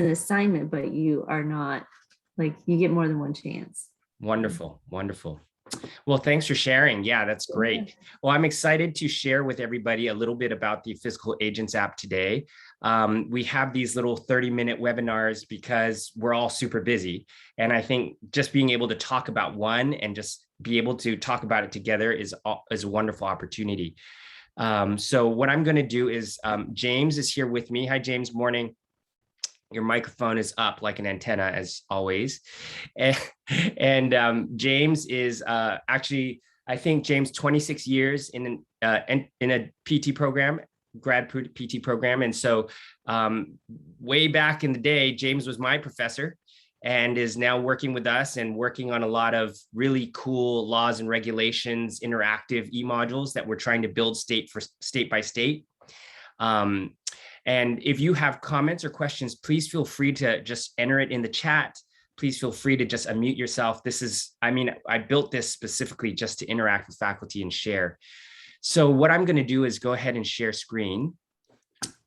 an assignment, but you are not like, you get more than one chance. Wonderful, wonderful. Well, thanks for sharing. Yeah, that's great. Well, I'm excited to share with everybody a little bit about the Physical Agents app today. We have these little 30-minute webinars because we're all super busy. And I think just being able to talk about one and just be able to talk about it together is a wonderful opportunity. So what I'm going to do is James is here with me. Hi, James. Morning. Your microphone is up like an antenna, as always. And James is actually, I think James, 26 years in a PT program, grad PT program. And so way back in the day, James was my professor and is now working with us and working on a lot of really cool laws and regulations, interactive e-modules that we're trying to build state by state. And if you have comments or questions, please feel free to just enter it in the chat. Please feel free to just unmute yourself. This is, I mean, I built this specifically just to interact with faculty and share. So what I'm going to do is go ahead and share screen.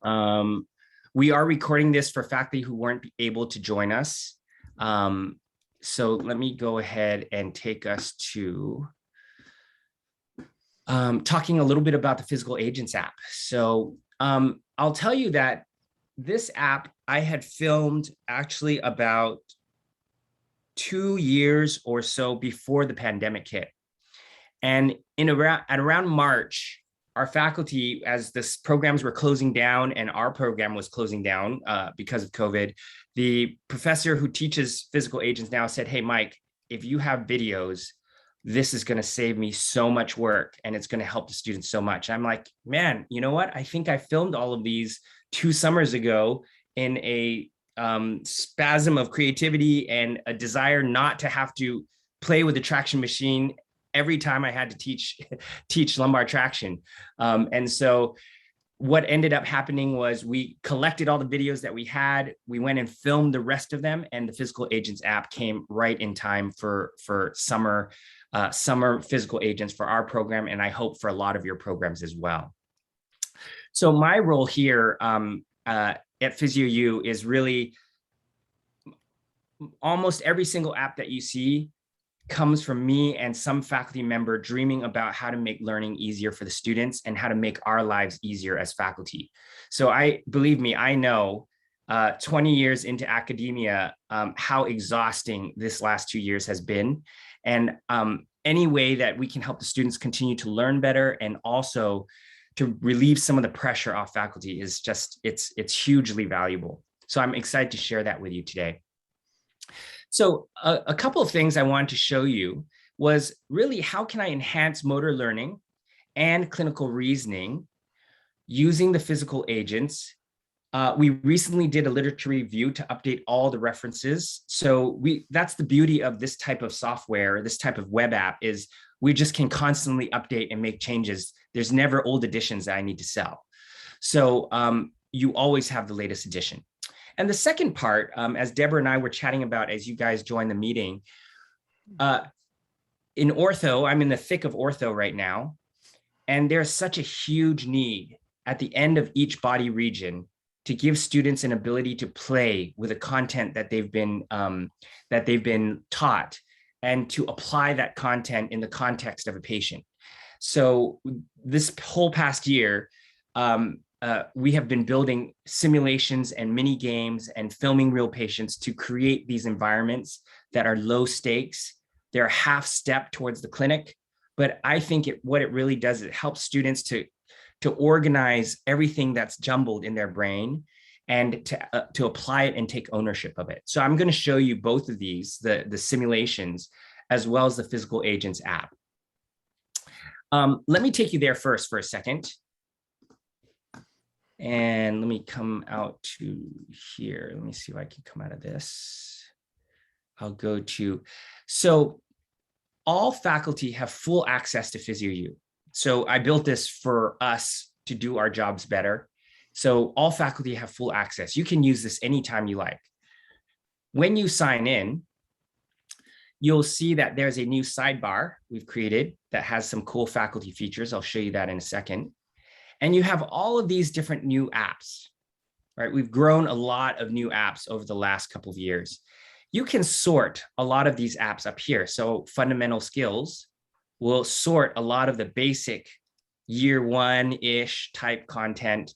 We are recording this for faculty who weren't able to join us. So let me go ahead and take us to talking a little bit about the Physical Agents app. So I'll tell you that this app I had filmed actually about 2 years or so before the pandemic hit. And at around March, our faculty, as this programs were closing down and our program was closing down because of COVID, the professor who teaches Physical Agents now said, hey, Mike, if you have videos, this is going to save me so much work and it's going to help the students so much. I'm like, man, you know what? I think I filmed all of these 2 summers ago in a spasm of creativity and a desire not to have to play with the traction machine every time I had to teach lumbar traction. And so what ended up happening was we collected all the videos that we had, we went and filmed the rest of them, and the Physical Agents app came right in time for summer Physical Agents for our program, and I hope for a lot of your programs as well. So my role here at PhysioU is really almost every single app that you see comes from me and some faculty member dreaming about how to make learning easier for the students and how to make our lives easier as faculty. So believe me, I know 20 years into academia, how exhausting this last 2 years has been. And any way that we can help the students continue to learn better and also to relieve some of the pressure off faculty is just, it's hugely valuable. So I'm excited to share that with you today. So a couple of things I wanted to show you was really how can I enhance motor learning and clinical reasoning using the Physical Agents. We recently did a literature review to update all the references. So that's the beauty of this type of software, this type of web app, is we just can constantly update and make changes. There's never old editions that I need to sell. So you always have the latest edition. And the second part, as Deborah and I were chatting about as you guys joined the meeting, in ortho, I'm in the thick of ortho right now, and there's such a huge need at the end of each body region to give students an ability to play with the content that they've been taught and to apply that content in the context of a patient. So this whole past year, we have been building simulations and mini games and filming real patients to create these environments that are low stakes. They're a half step towards the clinic, but I think what it really does, it helps students to organize everything that's jumbled in their brain and to apply it and take ownership of it. So I'm going to show you both of these, the simulations, as well as the Physical Agents app. Let me take you there first for a second. And let me come out to here. Let me see if I can come out of this. I'll go to, so all faculty have full access to PhysioU. So I built this for us to do our jobs better. So all faculty have full access. You can use this anytime you like. When you sign in, you'll see that there's a new sidebar we've created that has some cool faculty features. I'll show you that in a second. And you have all of these different new apps. right? We've grown a lot of new apps over the last couple of years. You can sort a lot of these apps up here. So fundamental skills will sort a lot of the basic year one-ish type content.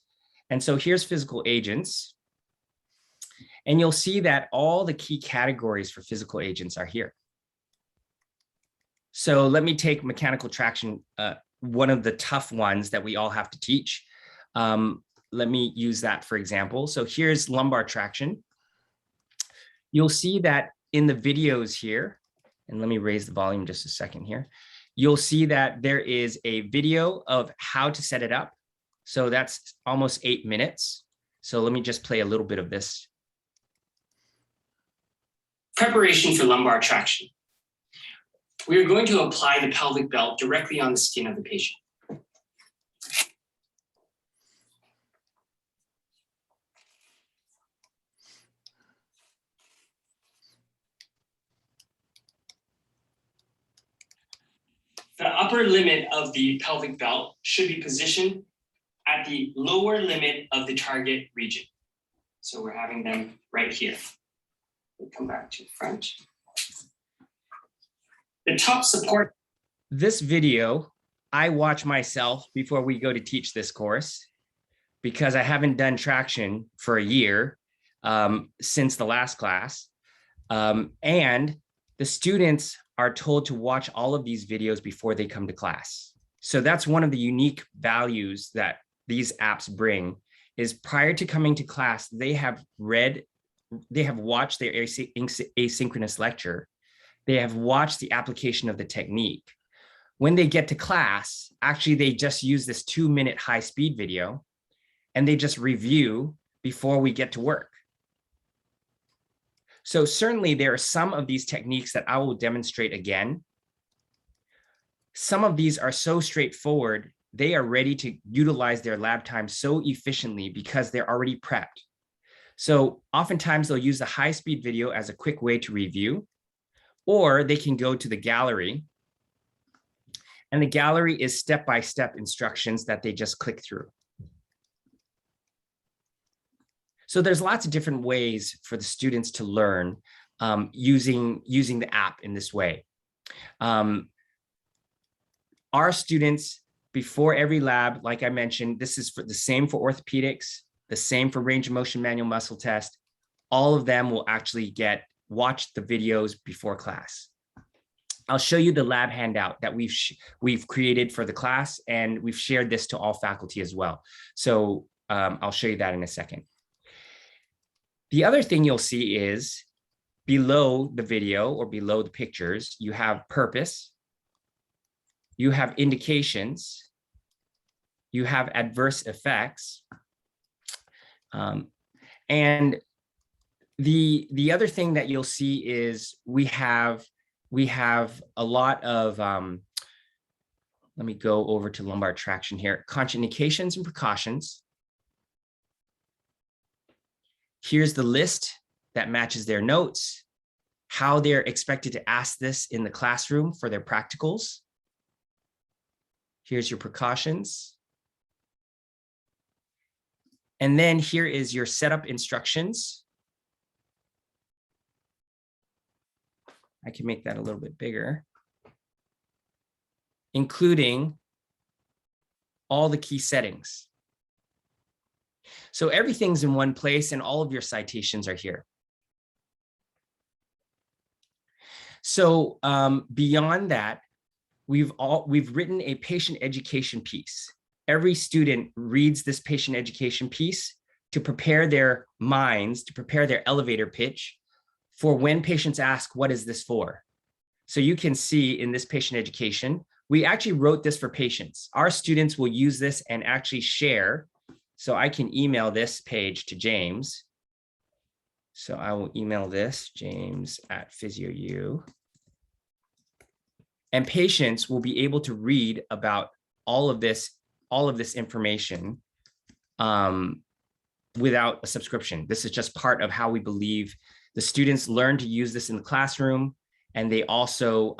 And so here's physical agents. And you'll see that all the key categories for physical agents are here. So let me take mechanical traction, one of the tough ones that we all have to teach. Let me use that for example. So here's lumbar traction. You'll see that in the videos here, and let me raise the volume just a second here. You'll see that there is a video of how to set it up. So that's almost 8 minutes. So let me just play a little bit of this. Preparation for lumbar traction. We are going to apply the pelvic belt directly on the skin of the patient. The upper limit of the pelvic belt should be positioned at the lower limit of the target region. So we're having them right here. We'll come back to the front. The top support. This video, I watch myself before we go to teach this course because I haven't done traction for a year since the last class. And the students are told to watch all of these videos before they come to class. So that's one of the unique values that these apps bring is prior to coming to class, they have watched their asynchronous lecture. They have watched the application of the technique. When they get to class, actually, they just use this 2-minute high-speed video and they just review before we get to work. So certainly there are some of these techniques that I will demonstrate again. Some of these are so straightforward, they are ready to utilize their lab time so efficiently because they're already prepped. So oftentimes they'll use the high-speed video as a quick way to review, or they can go to the gallery. And the gallery is step-by-step instructions that they just click through. So there's lots of different ways for the students to learn using the app in this way. Our students, before every lab, like I mentioned, this is for the same for orthopedics, the same for range of motion manual muscle test. All of them will actually watch the videos before class. I'll show you the lab handout that we've created for the class, and we've shared this to all faculty as well. So I'll show you that in a second. The other thing you'll see is below the video or below the pictures, you have purpose, you have indications, you have adverse effects. And the other thing that you'll see is we have a lot of, let me go over to lumbar traction here, contraindications and precautions. Here's the list that matches their notes, how they're expected to ask this in the classroom for their practicals. Here's your precautions. And then here is your setup instructions. I can make that a little bit bigger, including all the key settings. So everything's in one place and all of your citations are here. So beyond that, we've written a patient education piece. Every student reads this patient education piece to prepare their minds, to prepare their elevator pitch for when patients ask, what is this for? So you can see in this patient education, we actually wrote this for patients. Our students will use this and actually share. So I can email this page to James. So I will email this, james@PhysioU. And patients will be able to read about all of this information without a subscription. This is just part of how we believe the students learn to use this in the classroom, and they also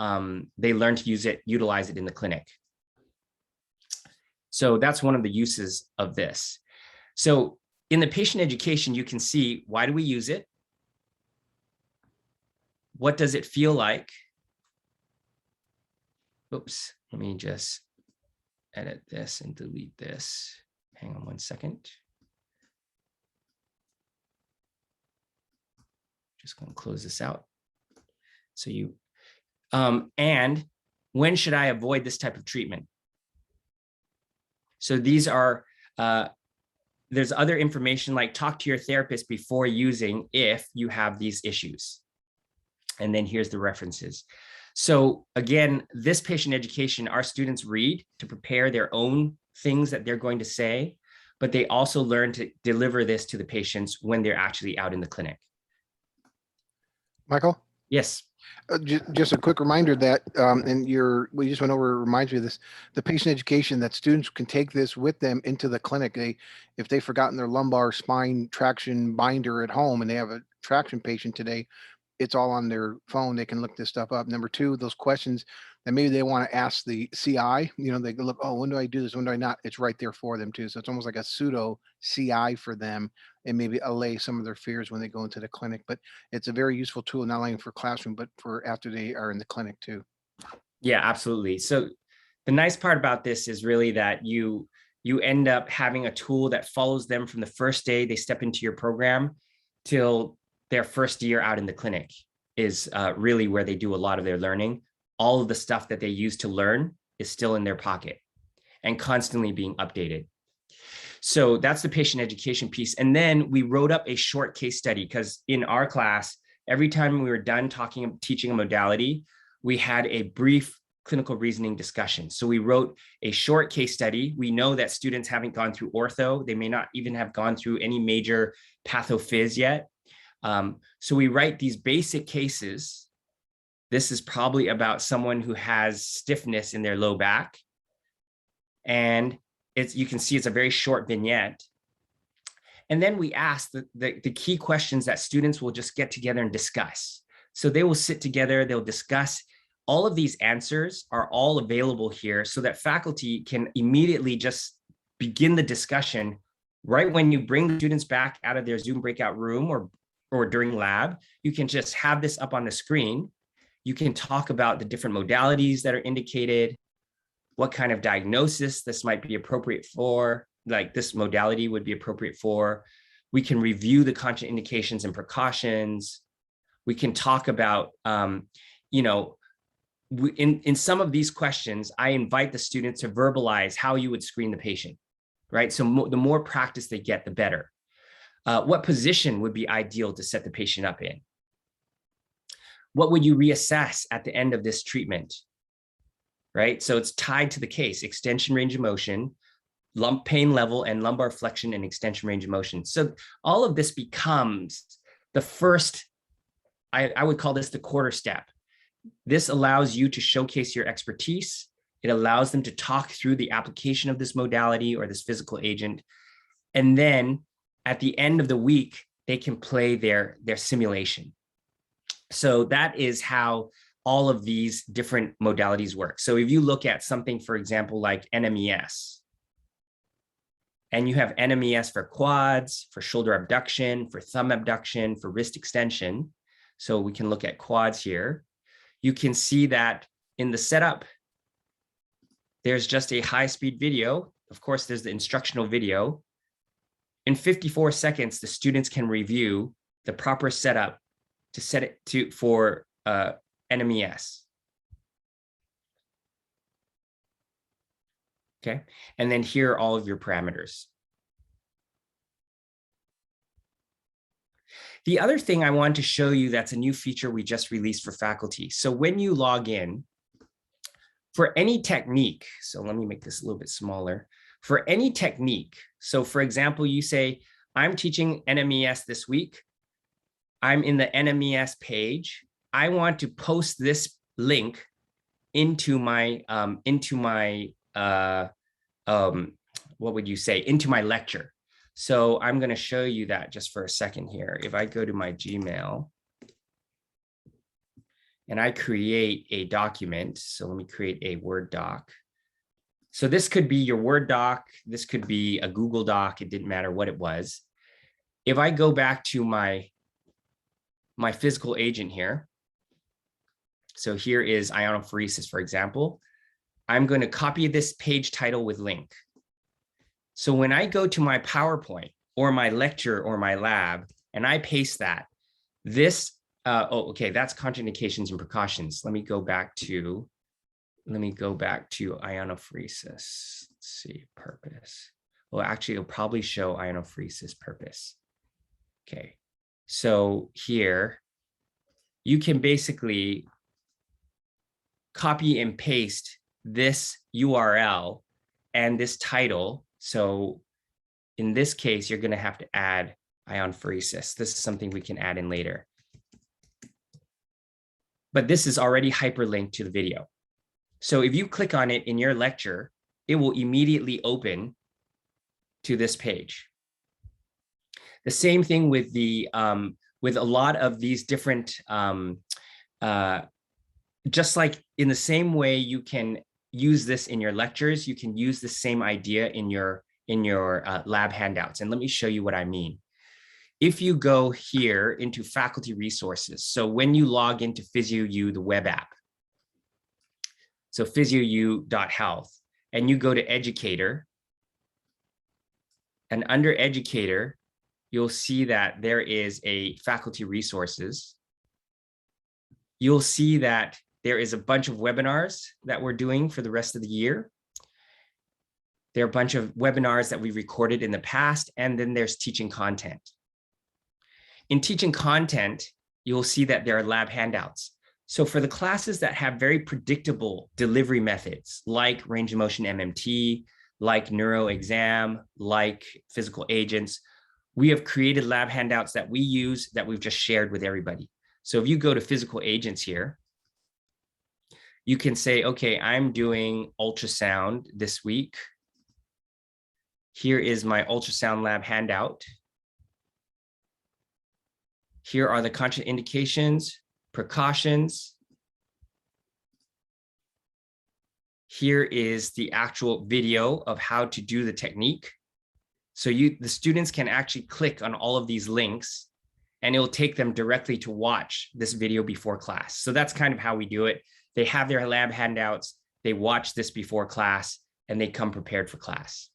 they learn to utilize it in the clinic. So that's one of the uses of this. So in the patient education, you can see, why do we use it? What does it feel like? Oops, let me just edit this and delete this. Hang on 1 second. Just going to close this out. So you, and when should I avoid this type of treatment? So these are, there's other information like talk to your therapist before using if you have these issues. And then here's the references. So again, this patient education, our students read to prepare their own things that they're going to say, but they also learn to deliver this to the patients when they're actually out in the clinic. Michael? Yes. Just a quick reminder that, and we just went over, reminds me of this, the patient education, that students can take this with them into the clinic. If they've forgotten their lumbar spine traction binder at home and they have a traction patient today, it's all on their phone. They can look this stuff up. Number two, those questions that maybe they want to ask the CI, they can look, oh, when do I do this? When do I not? It's right there for them too. So it's almost like a pseudo CI for them, and maybe allay some of their fears when they go into the clinic. But it's a very useful tool, not only for classroom, but for after they are in the clinic too. Yeah, absolutely. So the nice part about this is really that you end up having a tool that follows them from the first day they step into your program till their first year out in the clinic is really where they do a lot of their learning. All of the stuff that they use to learn is still in their pocket and constantly being updated. So that's the patient education piece. And then we wrote up a short case study, because in our class, every time we were done teaching a modality, we had a brief clinical reasoning discussion. So we wrote a short case study. We know that students haven't gone through ortho. They may not even have gone through any major pathophys yet. So we write these basic cases. This is probably about someone who has stiffness in their low back. And you can see it's a very short vignette. And then we ask the key questions that students will just get together and discuss. So they will sit together, they'll discuss. All of these answers are all available here so that faculty can immediately just begin the discussion right when you bring the students back out of their Zoom breakout room or during lab. You can just have this up on the screen. You can talk about the different modalities that are indicated, what kind of diagnosis this might be appropriate for, like this modality would be appropriate for. We can review the contraindications and precautions. We can talk about, in some of these questions, I invite the students to verbalize how you would screen the patient, right? So the more practice they get, the better. What position would be ideal to set the patient up in? What would you reassess at the end of this treatment, right? So it's tied to the case, extension range of motion, lump pain level, and lumbar flexion and extension range of motion. So all of this becomes the first, I would call this the quarter step. This allows you to showcase your expertise. It allows them to talk through the application of this modality or this physical agent. And then at the end of the week, they can play their simulation. So that is how all of these different modalities work. So if you look at something, for example, like NMES, and you have NMES for quads, for shoulder abduction, for thumb abduction, for wrist extension. So we can look at quads here. You can see that in the setup, there's just a high-speed video. Of course, there's the instructional video. In 54 seconds, the students can review the proper setup to set it for NMES. Okay, and then here are all of your parameters. The other thing I want to show you that's a new feature we just released for faculty. So when you log in, for any technique, so let me make this a little bit smaller. For any technique, so for example, you say, I'm teaching NMES this week. I'm in the NMES page. I want to post this link into my what would you say, into my lecture. So I'm going to show you that just for a second here. If I go to my Gmail and I create a document, so let me create a Word doc. So this could be your Word doc. This could be a Google doc. It didn't matter what it was. if I go back to my physical agent here, so here is ionophoresis, for example, I'm going to copy this page title with link. So when I go to my PowerPoint or my lecture or my lab, and I paste that, this, okay, that's contraindications and precautions. Let me go back to ionophoresis. Let's see, purpose. Well, actually, it'll probably show ionophoresis purpose. Okay, so here, you can basically copy and paste this URL and this title. So in this case, you're going to have to add ionophoresis. This is something we can add in later. But this is already hyperlinked to the video. So if you click on it in your lecture, it will immediately open to this page. The same thing with with a lot of these different, just like in the same way you can use this in your lectures, you can use the same idea in your lab handouts. And let me show you what I mean. If you go here into faculty resources, so when you log into PhysioU, the web app, so PhysioU.health, and you go to educator, and under educator, you'll see that there is a faculty resources. You'll see that there is a bunch of webinars that we're doing for the rest of the year. There are a bunch of webinars that we recorded in the past, and then there's teaching content. In teaching content, you'll see that there are lab handouts. So for the classes that have very predictable delivery methods, like range of motion MMT, like neuro exam, like physical agents, we have created lab handouts that we use that we've just shared with everybody. So if you go to physical agents here, you can say, okay, I'm doing ultrasound this week. Here is my ultrasound lab handout. Here are the contraindications, precautions. Here is the actual video of how to do the technique. So the students can actually click on all of these links and it'll take them directly to watch this video before class. So that's kind of how we do it. They have their lab handouts, they watch this before class, and they come prepared for class.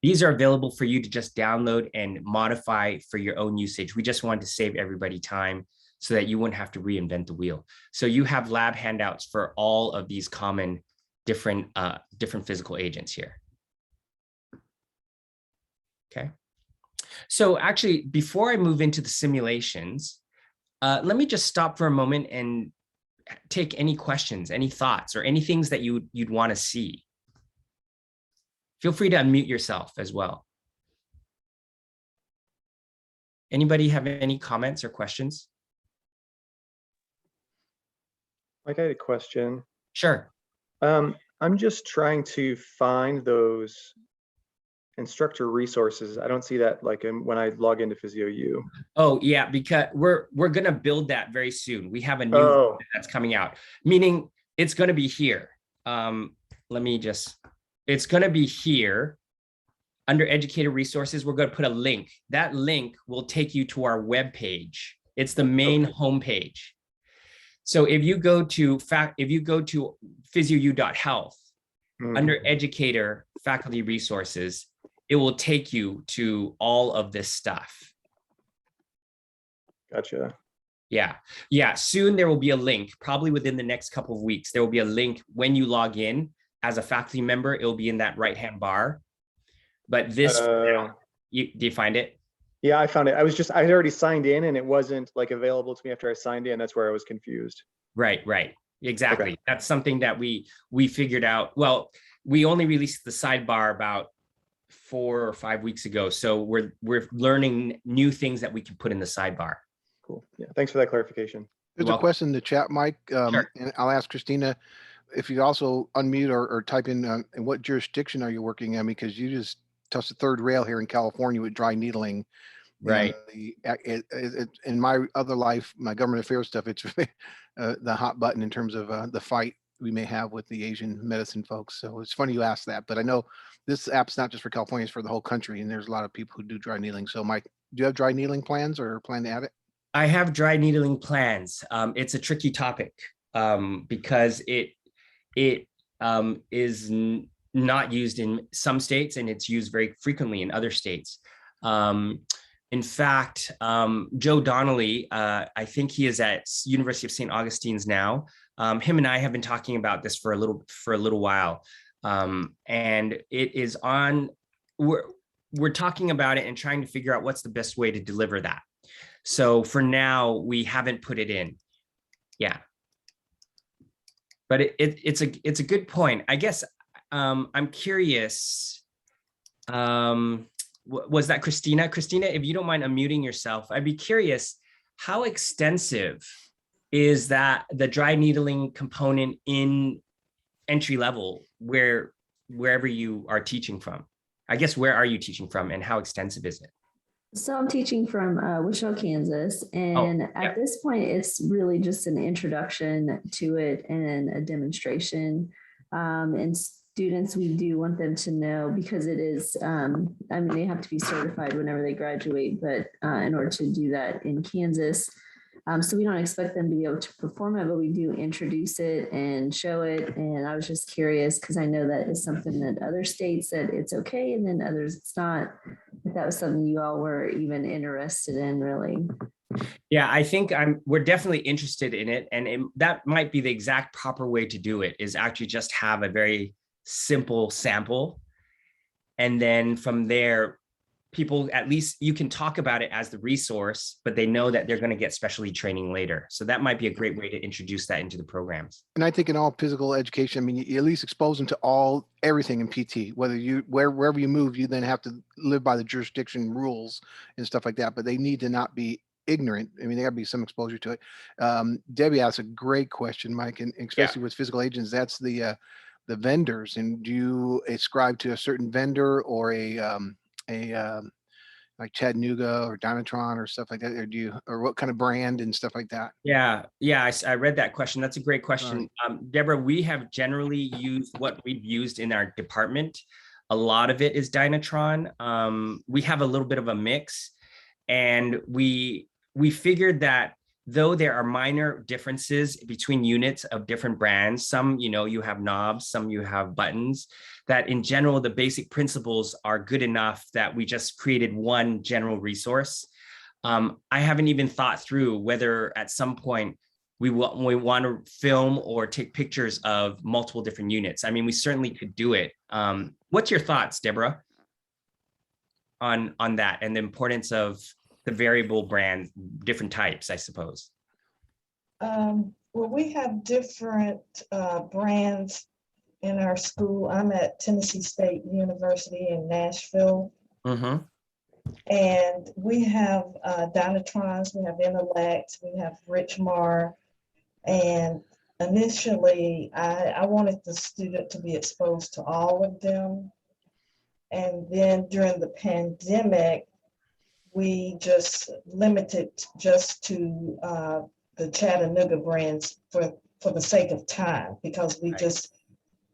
These are available for you to just download and modify for your own usage. We just wanted to save everybody time so that you wouldn't have to reinvent the wheel. So you have lab handouts for all of these common different physical agents here. Okay. So actually, before I move into the simulations, let me just stop for a moment and take any questions, any thoughts, or any things that you'd want to see. Feel free to unmute yourself as well. Anybody have any comments or questions? Mike, I had a question. Sure. I'm just trying to find those instructor resources. I don't see that like when I log into PhysioU. Oh yeah, because we're gonna build that very soon. We have a new that's coming out, meaning it's gonna be here. It's gonna be here under educator resources. We're gonna put a link. That link will take you to our web page. It's the main homepage. So if you go to PhysioU.health, under educator faculty resources, it will take you to all of this stuff. Gotcha. Yeah. Soon there will be a link, probably within the next couple of weeks. There will be a link when you log in as a faculty member. It will be in that right-hand bar. But this, do you find it? Yeah, I found it. I had already signed in and it wasn't like available to me after I signed in. That's where I was confused. Right. Exactly. Okay. That's something that we figured out. Well, we only released the sidebar about 4 or 5 weeks ago. So we're learning new things that we can put in the sidebar. Cool. Yeah. Thanks for that clarification. There's a question in the chat, Mike, Sure. and I'll ask Christina if you also unmute or type in what jurisdiction are you working in, because you just touched the third rail here in California with dry needling. Right. In my other life, my government affairs stuff, it's the hot button in terms of the fight we may have with the Asian medicine folks. So it's funny you asked that, but I know this app's not just for California, it's for the whole country. And there's a lot of people who do dry needling. So Mike, do you have dry needling plans or plan to add it? I have dry needling plans. It's a tricky topic because it is not used in some states and it's used very frequently in other states. In fact, Joe Donnelly, I think he is at University of St. Augustine's now. Him and I have been talking about this for a little while, and it is on. We're talking about it and trying to figure out what's the best way to deliver that. So for now, we haven't put it in. Yeah, but it's a good point. I guess I'm curious. Was that Christina? Christina, if you don't mind unmuting yourself, I'd be curious, how extensive is that the dry needling component in entry level, wherever you are teaching from? I guess, where are you teaching from and how extensive is it? So I'm teaching from Wichita, Kansas, and at this point, it's really just an introduction to it and a demonstration. And students, we do want them to know, because it is, I mean, they have to be certified whenever they graduate, but in order to do that in Kansas, so we don't expect them to be able to perform it, but we do introduce it and show it. And I was just curious, because I know that is something that other states that it's okay, and then others it's not. If that was something you all were even interested in, really. Yeah, I think we're definitely interested in it. And that might be the exact proper way to do it, is actually just have a very simple sample. And then from there, people, at least you can talk about it as the resource, but they know that they're going to get specialty training later. So that might be a great way to introduce that into the programs. And I think in all physical education, I mean, you at least expose them to everything in PT, wherever you move, you then have to live by the jurisdiction rules and stuff like that, but they need to not be ignorant. I mean, there gotta be some exposure to it. Debbie asked a great question, Mike, and especially with physical agents, that's the vendors. And do you ascribe to a certain vendor or like Chattanooga or Dynatron or stuff like that? Or what kind of brand and stuff like that? Yeah, I read that question. That's a great question. Deborah, we have generally used what we've used in our department. A lot of it is Dynatron. We have a little bit of a mix, and we figured that though there are minor differences between units of different brands, some, you have knobs, some you have buttons, that in general, the basic principles are good enough that we just created one general resource. I haven't even thought through whether at some point we want to film or take pictures of multiple different units. I mean, we certainly could do it. What's your thoughts, Deborah, on that and the importance of the variable brands, different types, I suppose? Well, we have different brands in our school. I'm at Tennessee State University in Nashville. Mm-hmm. And we have Dynatrons, we have Intellect, we have Richmar. And initially, I wanted the student to be exposed to all of them. And then during the pandemic, we just limited just to the Chattanooga brands for the sake of time, because we just,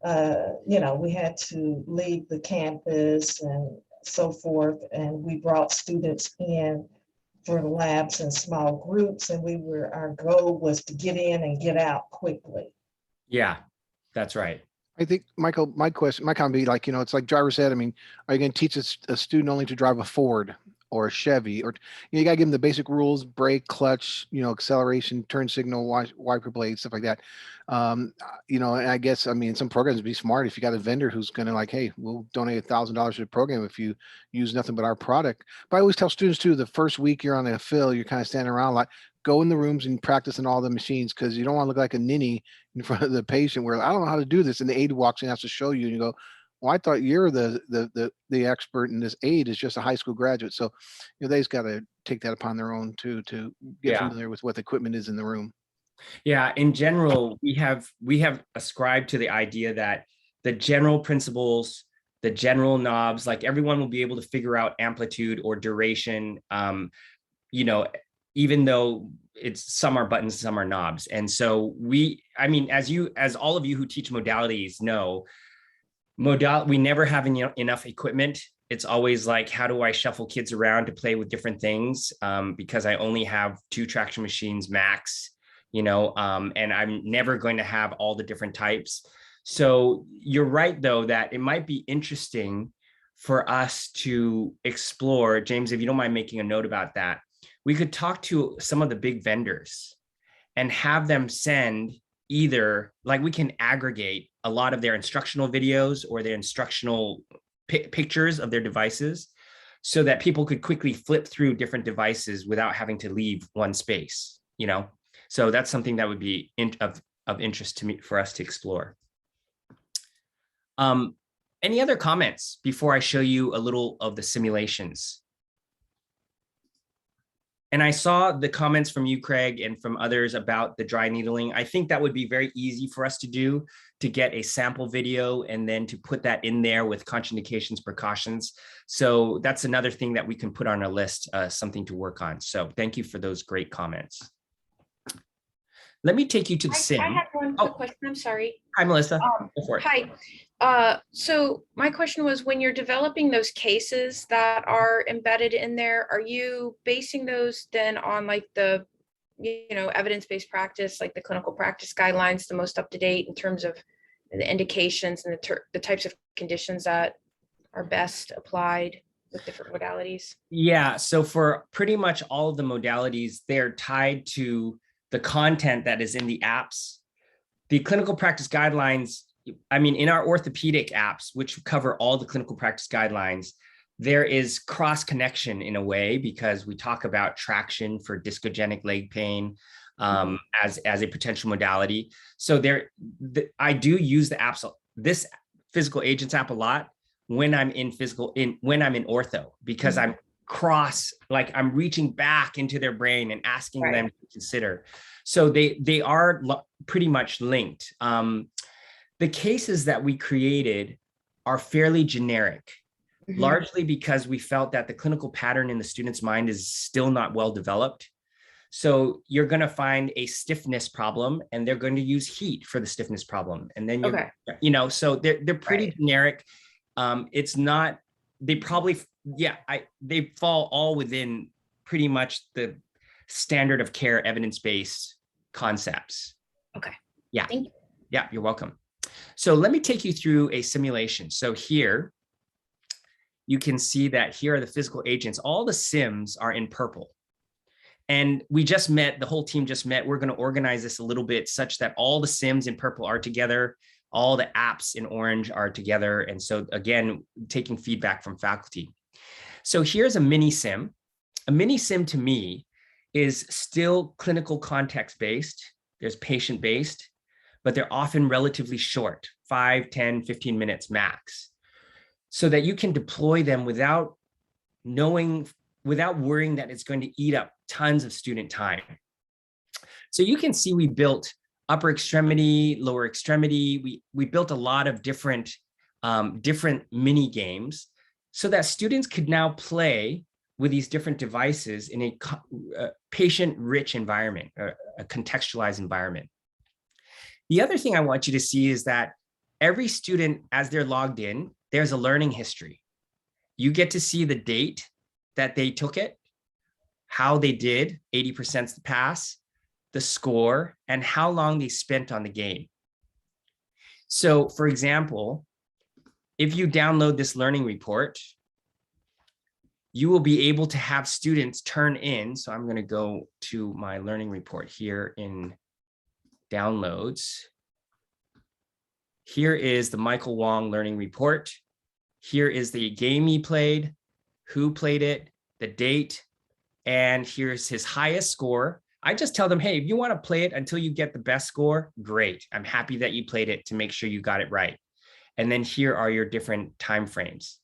we had to leave the campus and so forth. And we brought students in for labs in small groups, and our goal was to get in and get out quickly. Yeah, that's right. I think, Michael, my comment would be like, it's like driver said, I mean, are you going to teach a student only to drive a Ford or a Chevy? Or you got to give them the basic rules: brake, clutch, acceleration, turn signal, wiper blade, stuff like that. And I guess, I mean, some programs would be smart if you got a vendor who's going to like, hey, we'll donate $1,000 to the program if you use nothing but our product. But I always tell students too, the first week you're on a fill, you're kind of standing around a lot. Go in the rooms and practice on all the machines, because you don't want to look like a ninny in front of the patient where I don't know how to do this, and the aide walks in and has to show you, and you go, well, I thought you're the expert, and this aide is just a high school graduate. So they just got to take that upon their own too, to get familiar with what the equipment is in the room. Yeah, in general, we have ascribed to the idea that the general principles, the general knobs, like everyone will be able to figure out amplitude or duration, even though it's some are buttons, some are knobs. And so as all of you who teach modalities know, we never have enough equipment. It's always like, how do I shuffle kids around to play with different things? Because I only have 2 traction machines max, and I'm never going to have all the different types. So you're right, though, that it might be interesting for us to explore. James, if you don't mind making a note about that, we could talk to some of the big vendors and have them send either, like, we can aggregate a lot of their instructional videos or their instructional pictures of their devices so that people could quickly flip through different devices without having to leave one space, So that's something that would be of interest to me for us to explore. Any other comments before I show you a little of the simulations? And I saw the comments from you, Craig, and from others about the dry needling. I think that would be very easy for us to do, to get a sample video and then to put that in there with contraindications, precautions. So that's another thing that we can put on our list, something to work on. So thank you for those great comments. Let me take you to the sim. I had one quick question. I'm sorry. Hi, Melissa. Go for it. Hi. So my question was, when you're developing those cases that are embedded in there, are you basing those then on like the, evidence-based practice, like the clinical practice guidelines, the most up-to-date in terms of the indications and the types of conditions that are best applied with different modalities? Yeah. So for pretty much all of the modalities, they're tied to the content that is in the apps. The clinical practice guidelines, in our orthopedic apps, which cover all the clinical practice guidelines, there is cross connection in a way, because we talk about traction for discogenic leg pain as a potential modality. So I do use the apps, this physical agents app, a lot when I'm in ortho, because I'm I'm reaching back into their brain and asking them to consider. So they are pretty much linked. The cases that we created are fairly generic, largely because we felt that the clinical pattern in the student's mind is still not well developed. So you're going to find a stiffness problem, and they're going to use heat for the stiffness problem. And then so they're pretty generic. It's not, they probably, they fall all within pretty much the standard of care evidence-based concepts. Okay. Yeah. Thank you. Yeah, you're welcome. So let me take you through a simulation. So here you can see that here are the physical agents. All the sims are in purple. And we just met, the whole team just met. We're going to organize this a little bit such that all the sims in purple are together. All the apps in orange are together. And so again, taking feedback from faculty. So here's a mini sim. A mini sim to me is still clinical context based. There's patient based, but they're often relatively short, 5, 10, 15 minutes max, so that you can deploy them without worrying that it's going to eat up tons of student time. So you can see we built upper extremity, lower extremity. We built a lot of different mini games so that students could now play with these different devices in a patient-rich environment, a contextualized environment. The other thing I want you to see is that every student, as they're logged in, there's a learning history. You get to see the date that they took it, how they did, 80% pass, the score, and how long they spent on the game. So for example, if you download this learning report, you will be able to have students turn in. So I'm going to go to my learning report here in downloads. Here is the Michael Wong learning report. Here is the game he played, who played it, the date, and here's his highest score. I just tell them, hey, if you want to play it until you get the best score, great. I'm happy that you played it to make sure you got it right. And then here are your different time frames.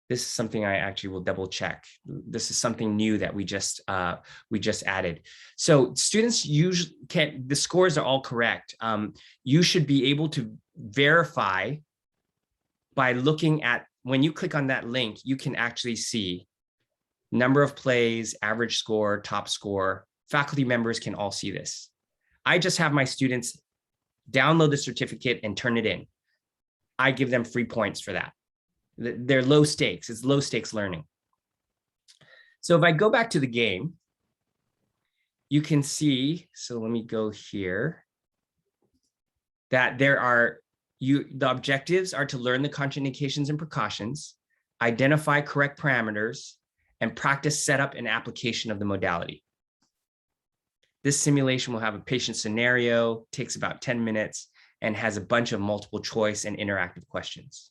This is something I actually will double check. This is something new that we just added. So students usually the scores are all correct. You should be able to verify by looking at, when you click on that link, you can actually see number of plays, average score, top score, faculty members can all see this. I just have my students download the certificate and turn it in. I give them free points for that. They're low stakes. It's low stakes learning. So if I go back to the game, you can see, so let me go here, that there are, the objectives are to learn the contraindications and precautions, identify correct parameters, and practice setup and application of the modality. This simulation will have a patient scenario, takes about 10 minutes, and has a bunch of multiple choice and interactive questions.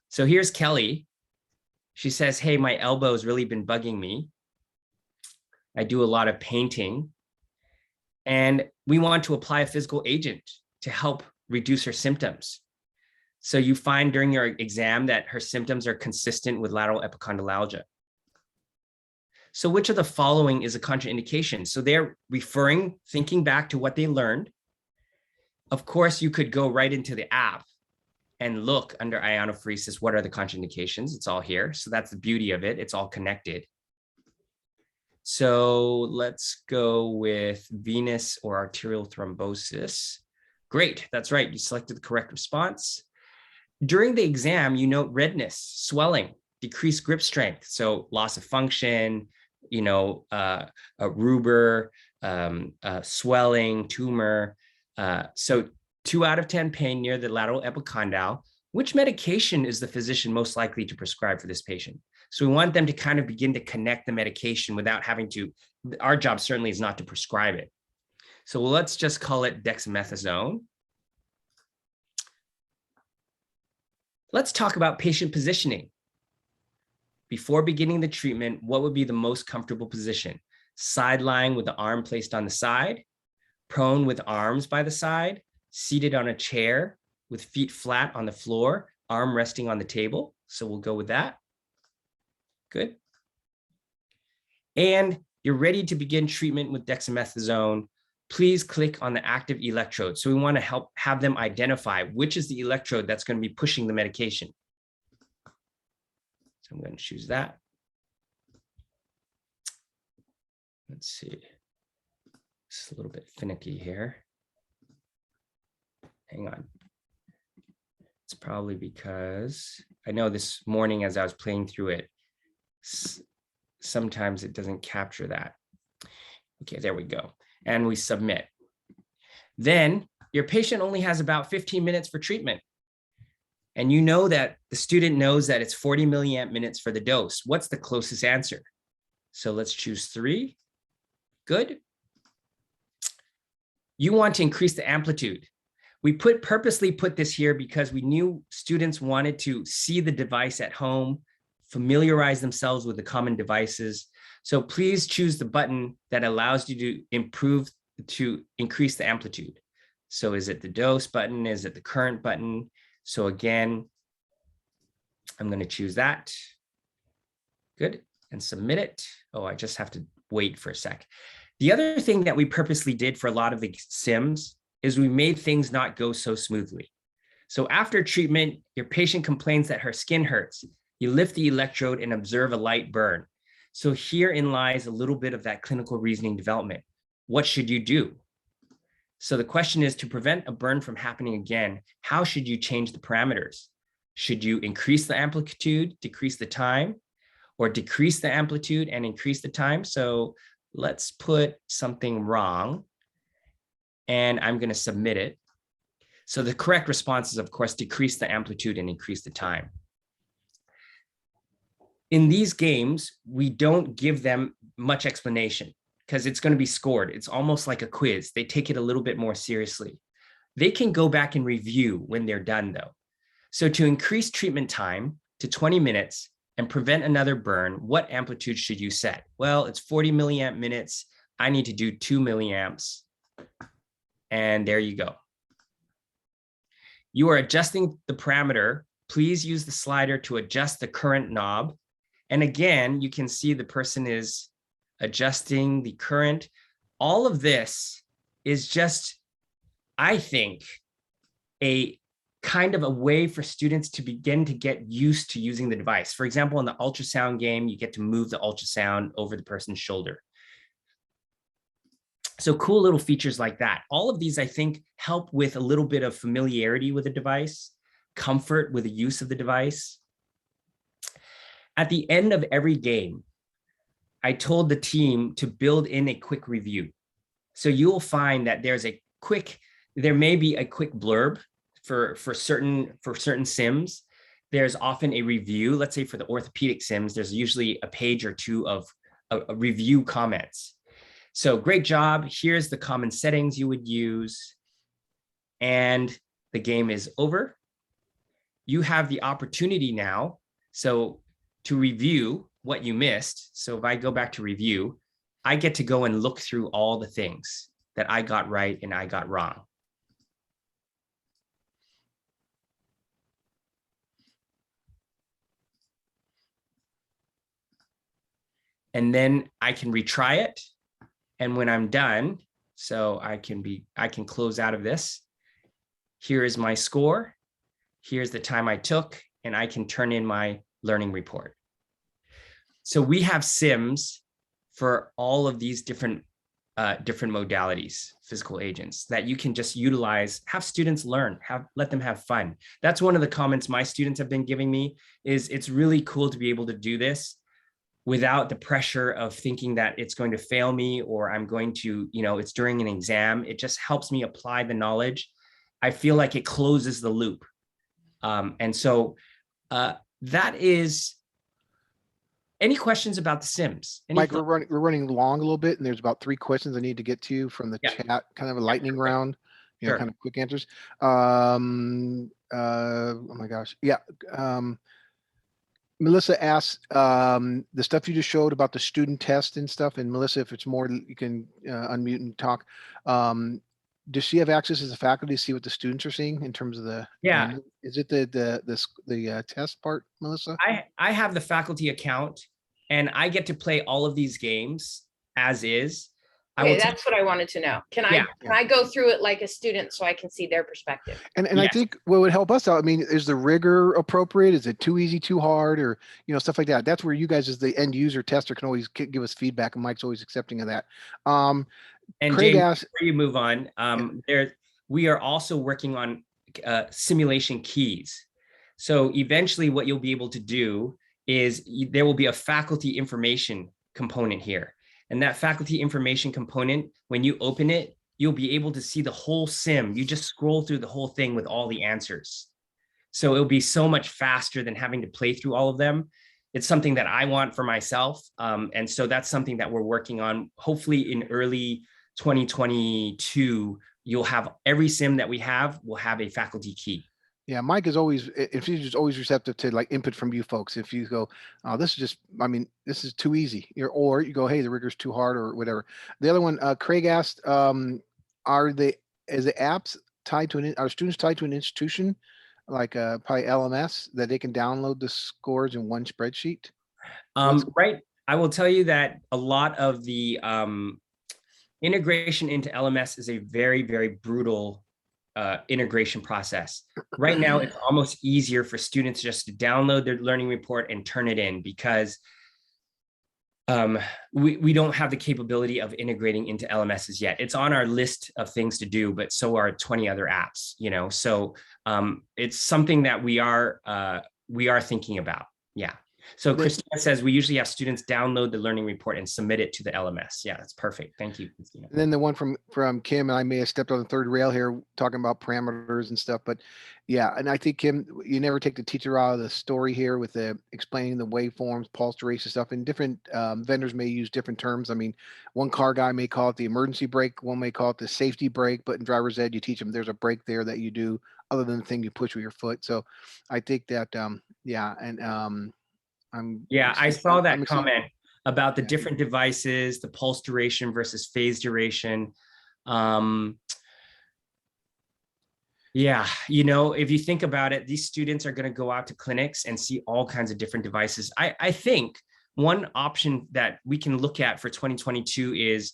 So here's Kelly. She says, hey, my elbow's really been bugging me. I do a lot of painting, and we want to apply a physical agent to help reduce her symptoms. So you find during your exam that her symptoms are consistent with lateral epicondylalgia. So which of the following is a contraindication? So they're referring, thinking back to what they learned. Of course, you could go right into the app and look under ionophoresis, what are the contraindications? It's all here. So that's the beauty of it. It's all connected. So let's go with venous or arterial thrombosis. Great, that's right. You selected the correct response. During the exam, you note redness, swelling, decreased grip strength. So loss of function, a rubor, swelling, tumor. So 2 out of 10 pain near the lateral epicondyle. Which medication is the physician most likely to prescribe for this patient? So we want them to kind of begin to connect the medication without having to, our job certainly is not to prescribe it. So let's just call it dexamethasone. Let's talk about patient positioning. Before beginning the treatment, what would be the most comfortable position? Side lying with the arm placed on the side, prone with arms by the side, seated on a chair with feet flat on the floor, arm resting on the table. So we'll go with that. Good. And you're ready to begin treatment with dexamethasone. Please click on the active electrode. So we want to have them identify which is the electrode that's going to be pushing the medication. So I'm going to choose that. Let's see. It's a little bit finicky here. Hang on. It's probably because I know this morning as I was playing through it, sometimes it doesn't capture that. Okay, there we go. And we submit. Then your patient only has about 15 minutes for treatment. And you know that the student knows that it's 40 milliamp minutes for the dose. What's the closest answer? So let's choose 3. Good. You want to increase the amplitude. We purposely put this here because we knew students wanted to see the device at home, familiarize themselves with the common devices. So please choose the button that allows you to increase the amplitude. So is it the dose button? Is it the current button? So again, I'm going to choose that. Good. And submit it. Oh, I just have to wait for a sec. The other thing that we purposely did for a lot of the sims is we made things not go so smoothly. So after treatment, your patient complains that her skin hurts. You lift the electrode and observe a light burn. So herein lies a little bit of that clinical reasoning development. What should you do? So the question is, to prevent a burn from happening again, how should you change the parameters? Should you increase the amplitude, decrease the time, or decrease the amplitude and increase the time? So let's put something wrong, and I'm going to submit it. So the correct response is, of course, decrease the amplitude and increase the time. In these games, we don't give them much explanation because it's going to be scored. It's almost like a quiz. They take it a little bit more seriously. They can go back and review when they're done, though. So to increase treatment time to 20 minutes and prevent another burn, what amplitude should you set? Well, it's 40 milliamp minutes. I need to do 2 milliamps. And there you go. You are adjusting the parameter. Please use the slider to adjust the current knob. And again, you can see the person is adjusting the current. All of this is just, I think, a kind of a way for students to begin to get used to using the device. For example, in the ultrasound game, you get to move the ultrasound over the person's shoulder. So cool little features like that. All of these, I think, help with a little bit of familiarity with the device, comfort with the use of the device. At the end of every game, I told the team to build in a quick review. So you'll find that there may be a quick blurb for certain sims. There's often a review. Let's say for the orthopedic sims, there's usually a page or two of a review comments. So great job. Here's the common settings you would use. And the game is over. You have the opportunity now. So to review what you missed. So if I go back to review, I get to go and look through all the things that I got right and I got wrong. And then I can retry it. And when I'm done, so I can close out of this. Here is my score. Here's the time I took, and I can turn in my learning report. So we have sims for all of these different modalities, physical agents, that you can just utilize, have students learn, let them have fun. That's one of the comments my students have been giving me, is it's really cool to be able to do this without the pressure of thinking that it's going to fail me, or I'm going to, it's during an exam. It just helps me apply the knowledge. I feel like it closes the loop. And so that is, any questions about the sims? Mike, we're running long a little bit, and there's about 3 questions I need to get to from the chat, kind of a lightning round, Sure. kind of quick answers. Oh my gosh. Yeah. Melissa asks, the stuff you just showed about the student test and stuff, and Melissa, if it's more, you can unmute and talk. Does she have access as a faculty to see what the students are seeing in terms of the? Yeah. Is it the test part, Melissa? I have the faculty account, and I get to play all of these games as is. Okay, that's what I wanted to know. Can I go through it like a student so I can see their perspective? And I think what would help us out, I mean, is the rigor appropriate? Is it too easy, too hard, or stuff like that? That's where you guys, as the end user tester, can always give us feedback, and Mike's always accepting of that. And Craig James, asked, before you move on, we are also working on simulation keys. So eventually what you'll be able to do is there will be a faculty information component here. And that faculty information component, when you open it, you'll be able to see the whole sim. You just scroll through the whole thing with all the answers. So it'll be so much faster than having to play through all of them. It's something that I want for myself. And so that's something that we're working on. Hopefully in early 2022, you'll have every sim that we have will have a faculty key. Yeah, Mike is always, if he's just always receptive to like input from you folks. If you go, oh, this is just, I mean, this is too easy, or you go, hey, the rigor's too hard, or whatever. The other one, Craig asked, is the apps tied to are students tied to an institution, like probably LMS, that they can download the scores in one spreadsheet? Right. I will tell you that a lot of the integration into LMS is a very, very brutal integration process. Right now, it's almost easier for students just to download their learning report and turn it in, because we don't have the capability of integrating into LMSs yet. It's on our list of things to do, but so are 20 other apps, so it's something that we are thinking about. Yeah. So Christina says we usually have students download the learning report and submit it to the LMS. Yeah, that's perfect. Thank you, Christina. And then the one from Kim, and I may have stepped on the third rail here talking about parameters and stuff, but yeah, and I think, Kim, you never take the teacher out of the story here with the explaining the waveforms, pulse duration stuff, and different vendors may use different terms. I mean, one car guy may call it the emergency brake, one may call it the safety brake, but in driver's ed, you teach them there's a brake there that you do other than the thing you push with your foot. So I think that, yeah, and I saw that comment about the different devices, the pulse duration versus phase duration. Yeah, if you think about it, these students are going to go out to clinics and see all kinds of different devices. I think one option that we can look at for 2022 is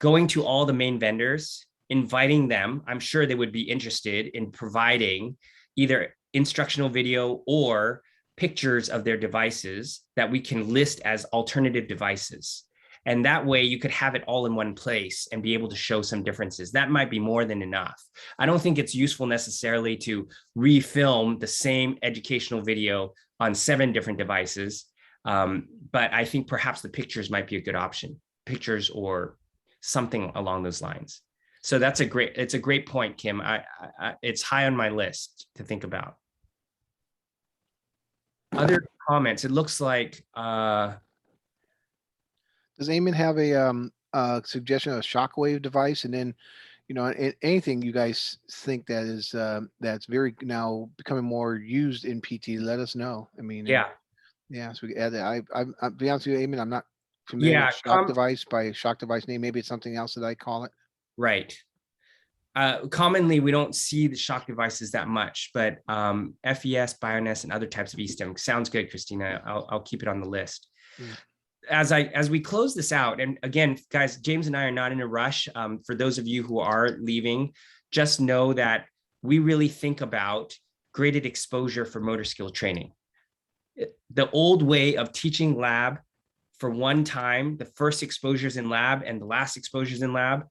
going to all the main vendors, inviting them. I'm sure they would be interested in providing either instructional video or pictures of their devices that we can list as alternative devices. And that way you could have it all in one place and be able to show some differences. That might be more than enough. I don't think it's useful necessarily to refilm the same educational video on 7 different devices. But I think perhaps the pictures might be a good option, pictures or something along those lines. So it's a great point, Kim. It's high on my list to think about. Other comments? It looks like, Does Eamon have a suggestion of a shockwave device? And then, anything you guys think that is that's very now becoming more used in PT, let us know. I mean, yeah. Yeah, so we could add that. I'll be honest with you, Eamon, I'm not familiar Yeah, with shock device by shock device name. Maybe it's something else that I call it. Right. Commonly, we don't see the shock devices that much, but FES, BioNS, and other types of eSTEM sounds good, Christina. I'll keep it on the list. Mm. As we close this out, and again, guys, James and I are not in a rush. For those of you who are leaving, just know that we really think about graded exposure for motor skill training. The old way of teaching lab for one time, the first exposures in lab and the last exposures in lab,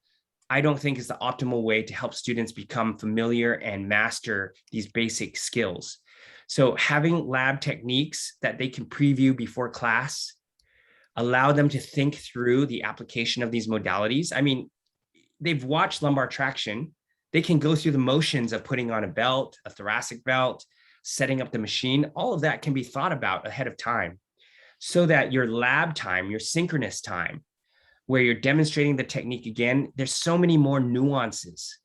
I don't think is the optimal way to help students become familiar and master these basic skills. So having lab techniques that they can preview before class, allow them to think through the application of these modalities. I mean, they've watched lumbar traction. They can go through the motions of putting on a belt, a thoracic belt, setting up the machine. All of that can be thought about ahead of time so that your lab time, your synchronous time, where you're demonstrating the technique again, there's so many more nuances.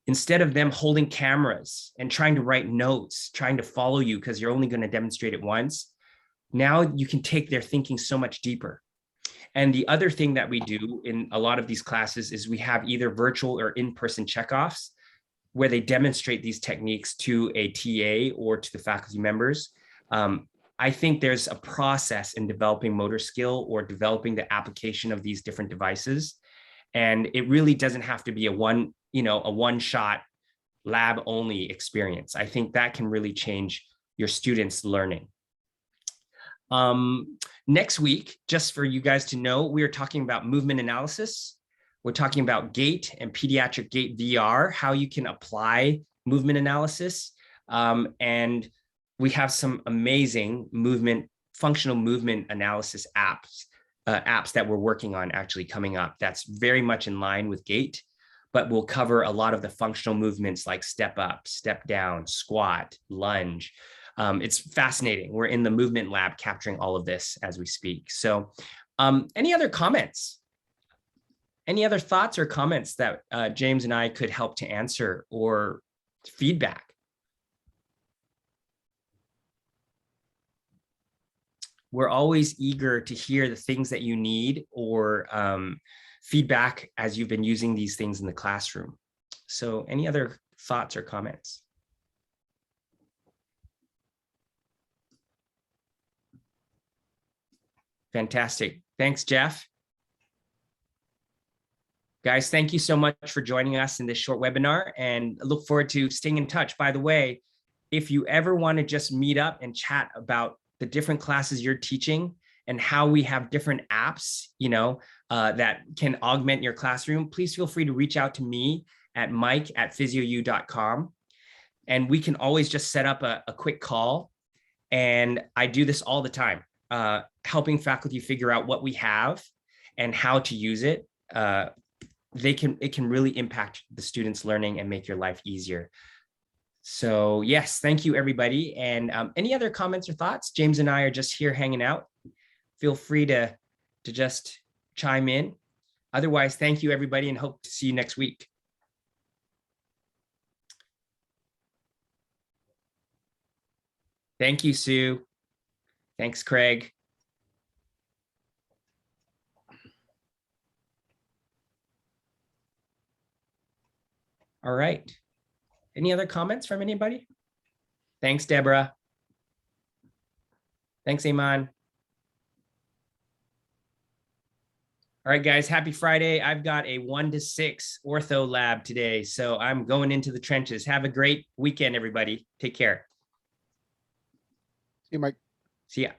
Instead of them holding cameras and trying to write notes, trying to follow you because you're only going to demonstrate it once, now you can take their thinking so much deeper. And the other thing that we do in a lot of these classes is we have either virtual or in-person checkoffs where they demonstrate these techniques to a TA or to the faculty members. I think there's a process in developing motor skill or developing the application of these different devices. And it really doesn't have to be a one-shot lab only experience. I think that can really change your students' learning. Next week, just for you guys to know, we are talking about movement analysis. We're talking about gait and pediatric gait VR, how you can apply movement analysis. And we have some amazing functional movement analysis apps that we're working on actually coming up. That's very much in line with gait, but we'll cover a lot of the functional movements like step up, step down, squat, lunge. It's fascinating. We're in the movement lab capturing all of this as we speak. So any other comments? Any other thoughts or comments that James and I could help to answer or feedback? We're always eager to hear the things that you need or feedback as you've been using these things in the classroom. So any other thoughts or comments? Fantastic. Thanks, Jeff. Guys, thank you so much for joining us in this short webinar and I look forward to staying in touch. By the way, if you ever want to just meet up and chat about the different classes you're teaching and how we have different apps, that can augment your classroom, please feel free to reach out to me at mike@physiou.com. And we can always just set up a quick call. And I do this all the time, helping faculty figure out what we have and how to use it. It can really impact the students' learning and make your life easier. So yes, thank you, everybody. And any other comments or thoughts? James and I are just here hanging out. Feel free to just chime in. Otherwise, thank you, everybody, and hope to see you next week. Thank you, Sue. Thanks, Craig. All right. Any other comments from anybody? Thanks, Deborah. Thanks, Iman. All right, guys, happy Friday. I've got a 1 to 6 ortho lab today, so I'm going into the trenches. Have a great weekend, everybody. Take care. See you, Mike. See ya.